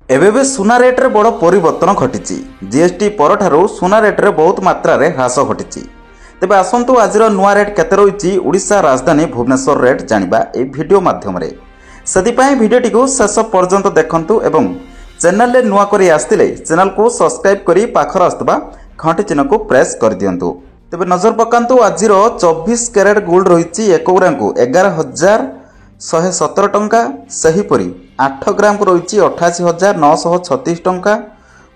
एबे सुना रेट्रे बड़ परिवर्तन घटी। जीएसटी परठारू सुना रेट्रे बहुत मात्रा ह्रास घटी। तेबे आसंतु आज नुआ रेट केते रही ओडिशा राजधानी भुवनेश्वर रेट जानिबा ए वीडियो माध्यम से भिडियोटी को शेष पर्यंत देखंतु एवं चैनल रे नुआ करी आस्तिले चैनल को सब्सक्राइब करी पाखर आस्तबा घंटी चिन्ह को प्रेस कर दियंतु। तेबे नजर पकांतु आज 24 कैरेट गोल्ड रही 1 ग्राम को 11,117 टंका। सेहीपरि 8 ग्राम को रही 88,936 टंका।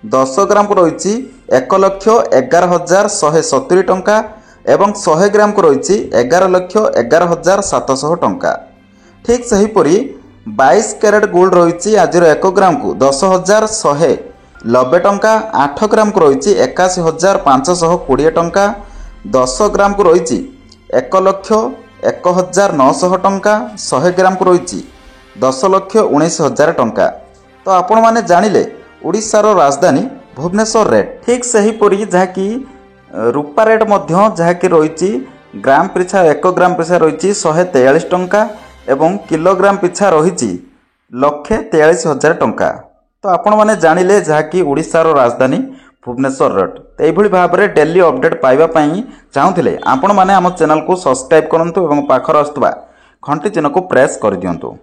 10 ग्राम को रही 1,11,170 टंका एवं 100 ग्राम को रही 11,11,700 टंका। ठीक सेहीपरि 22 कैरेट गोल्ड रही आज 1 ग्राम को 10,190 टंका। 8 ग्राम को रही 81,520 टंका। 10 ग्राम को रही 1,01,900 टंका। 100 ग्राम को रही 10,19,000 टंका। तो आपण माने जानिले ओडिशार राजधानी भुवनेश्वर रेट। ठीक सेहीपरि जहाँकि रूपा रेट मध्य जहाँकि रही ग्राम पिछा 1 ग्राम पिछा रही 143 टंका एवं किलोग्राम पिछा रही 1,43,000 टंका। तो आपण माने जानिले जहाँकि ओडिशार राजधानी भुवनेश्वर रेट। तो यही भाव में डेली अपडेट पाइबापी चाहूले आपण मैंने आम चैनल को सब्सक्राइब करूँ और पाखर आसुवा घंटी चिन्ह को प्रेस कर दियंतु।